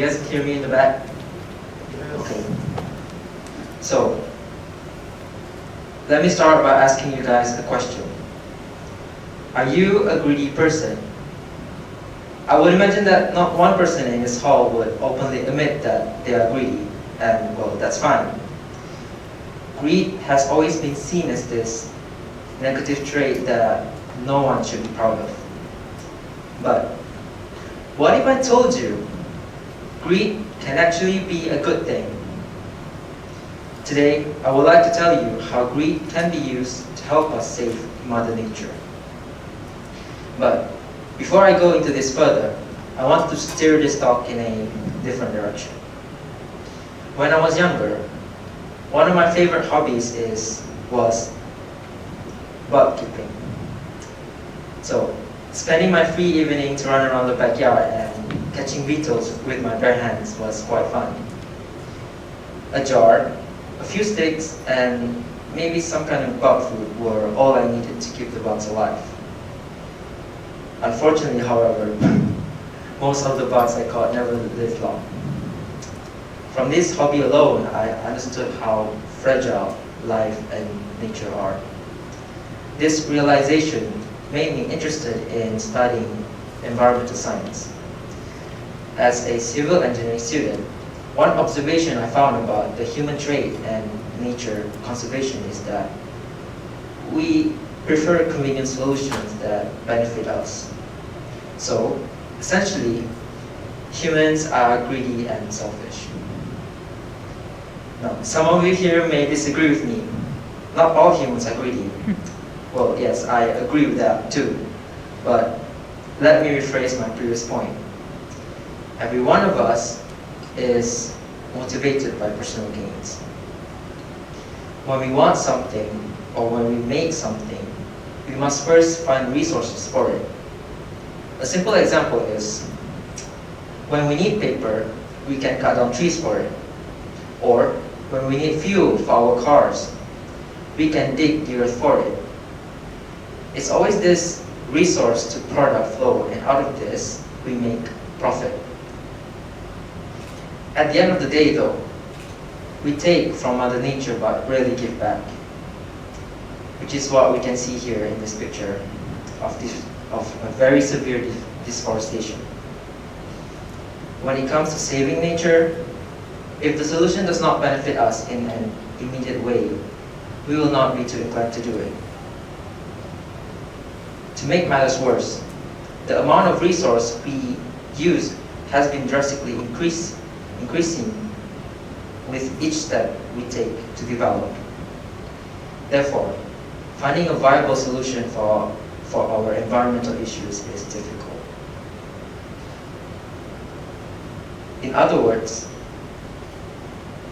you guys hear me in the back? Okay. So, let me start by asking you guys a question. Are you a greedy person? I would imagine that not one person in this hall would openly admit that they are greedy, and well, that's fine. Greed has always been seen as this negative trait that no one should be proud of. But what if I told you greed can actually be a good thing? Today, I would like to tell you how greed can be used to help us save Mother Nature. But before I go into this further, I want to steer this talk in a different direction. When I was younger, one of my favorite hobbies was bug keeping. So, spending my free evening to run around the backyard and catching beetles with my bare hands was quite fun. A jar, a few sticks, and maybe some kind of bug food were all I needed to keep the bugs alive. Unfortunately, however, most of the bugs I caught never lived long. From this hobby alone, I understood how fragile life and nature are. This realization made me interested in studying environmental science. As a civil engineering student, one observation I found about the human trait and nature conservation is that we prefer convenient solutions that benefit us. So, essentially, humans are greedy and selfish. Now, some of you here may disagree with me. Not all humans are greedy. Well, yes, I agree with that too. But let me rephrase my previous point. Every one of us is motivated by personal gains. When we want something, or when we make something, we must first find resources for it. A simple example is, when we need paper, we can cut down trees for it. Or, when we need fuel for our cars, we can dig the earth for it. It's always this resource to product flow, and out of this, we make profit. At the end of the day though, we take from Mother Nature but rarely give back, which is what we can see here in this picture of a very severe deforestation. When it comes to saving nature, if the solution does not benefit us in an immediate way, we will not be too inclined to do it. To make matters worse, the amount of resource we use has been drastically increasing with each step we take to develop. Therefore, finding a viable solution for our environmental issues is difficult. In other words,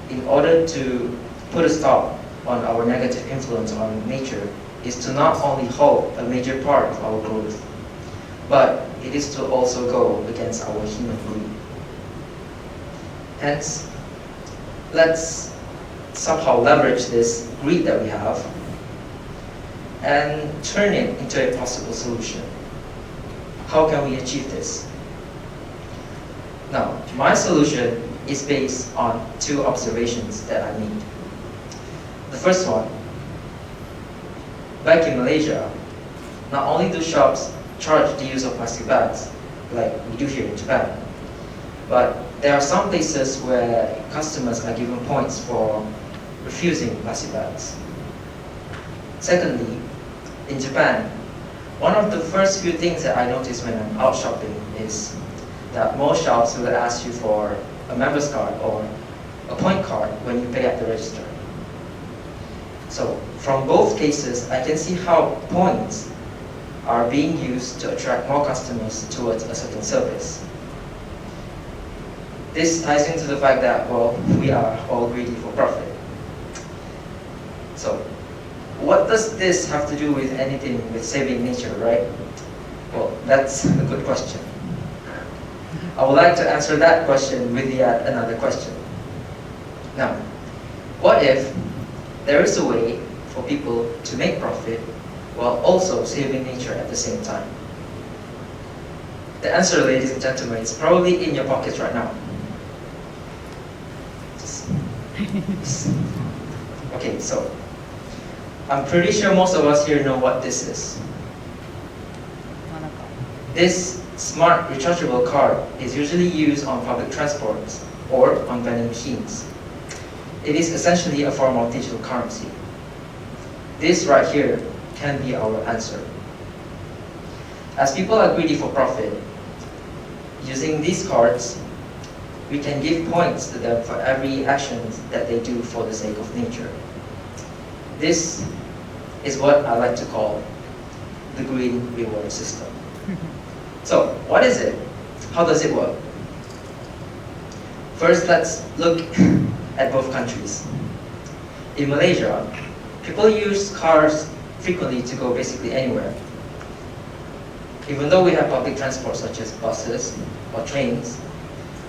in order to put a stop on our negative influence on nature is to not only halt a major part of our growth, but it is to also go against our human greed. Hence, let's somehow leverage this greed that we have and turn it into a possible solution. How can we achieve this? Now, my solution is based on two observations that I made. The first one, back in Malaysia, not only do shops charge the use of plastic bags, like we do here in Japan, but there are some places where customers are given points for refusing plastic bags. Secondly, in Japan, one of the first few things that I notice when I'm out shopping is that most shops will ask you for a member's card or a point card when you pay at the register. So, from both cases, I can see how points are being used to attract more customers towards a certain service. This ties into the fact that, well, we are all greedy for profit. So, what does this have to do with anything with saving nature, right? Well, that's a good question. I would like to answer that question with yet another question. Now, what if there is a way for people to make profit while also saving nature at the same time? The answer, ladies and gentlemen, is probably in your pockets right now. Okay, so I'm pretty sure most of us here know what this is. This smart rechargeable card is usually used on public transports or on vending machines. It is essentially a form of digital currency. This right here can be our answer. As people are greedy for profit, using these cards, we can give points to them for every action that they do for the sake of nature. This is what I like to call the green reward system. So, what is it? How does it work? First, let's look at both countries. In Malaysia, people use cars frequently to go basically anywhere. Even though we have public transport such as buses or trains,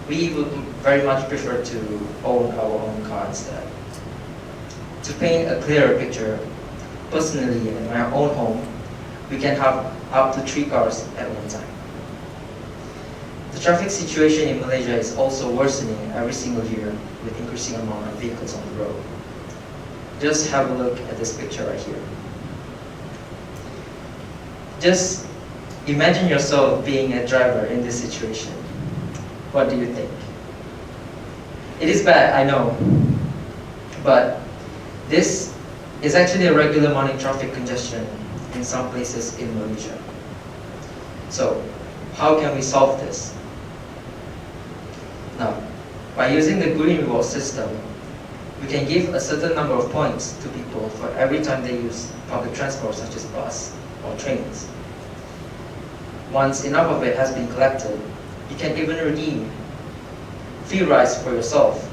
we would very much prefer to own our own car instead. To paint a clearer picture, personally in my own home, we can have up to 3 cars at one time. The traffic situation in Malaysia is also worsening every single year with increasing amount of vehicles on the road. Just have a look at this picture right here. Just imagine yourself being a driver in this situation. What do you think? It is bad, I know, but this is actually a regular morning traffic congestion in some places in Malaysia. So, how can we solve this? Now, by using the green reward system, we can give a certain number of points to people for every time they use public transport such as bus or trains. Once enough of it has been collected, you can even redeem free rides for yourself.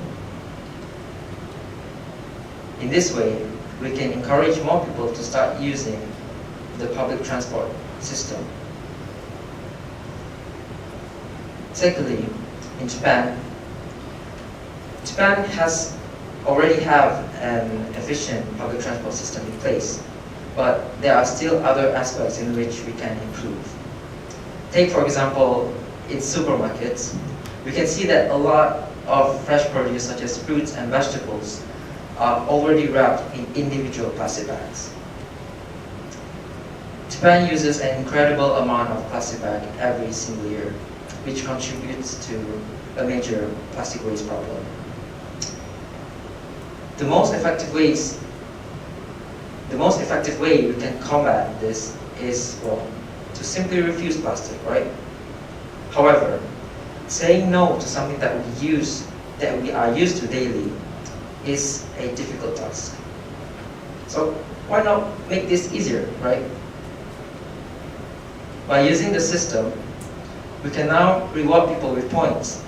In this way, we can encourage more people to start using the public transport system. Secondly, in Japan has already have an efficient public transport system in place, but there are still other aspects in which we can improve. Take, for example, in supermarkets, we can see that a lot of fresh produce such as fruits and vegetables are already wrapped in individual plastic bags. Japan uses an incredible amount of plastic bag every single year, which contributes to a major plastic waste problem. The most effective way we can combat this is, well, to simply refuse plastic, right? However, saying no to something that we are used to daily is a difficult task. So why not make this easier, right? By using the system, we can now reward people with points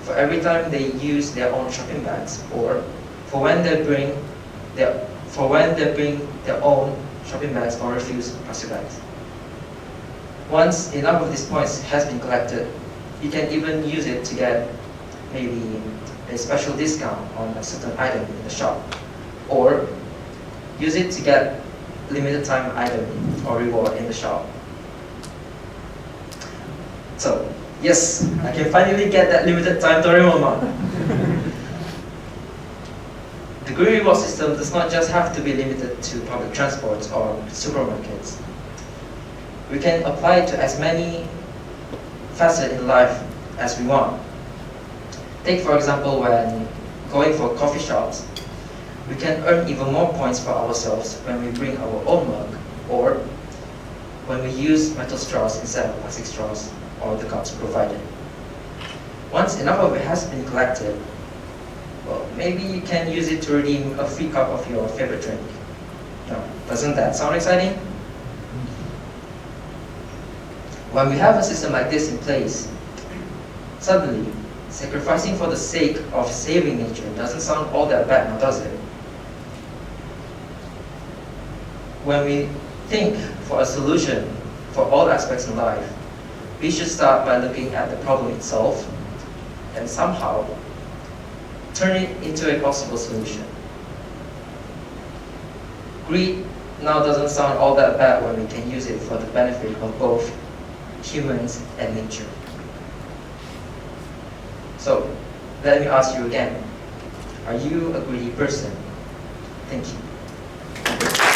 for every time they use their own shopping bags, or for when they bring their own shopping bags or refuse plastic bags. Once enough of these points has been collected, you can even use it to get maybe a special discount on a certain item in the shop, or use it to get limited time item or reward in the shop. So, yes, I can finally get that limited time Doraemon. The green reward system does not just have to be limited to public transports or supermarkets. We can apply it to as many facets in life as we want. Take, for example, when going for coffee shops, we can earn even more points for ourselves when we bring our own mug, or when we use metal straws instead of plastic straws or the cups provided. Once enough of it has been collected, well, maybe you can use it to redeem a free cup of your favorite drink. Now, doesn't that sound exciting? When we have a system like this in place, suddenly, sacrificing for the sake of saving nature doesn't sound all that bad, now does it? When we think for a solution for all aspects in life, we should start by looking at the problem itself and somehow turn it into a possible solution. Greed now doesn't sound all that bad when we can use it for the benefit of both humans and nature. So, let me ask you again, Are you a greedy person? Thank you.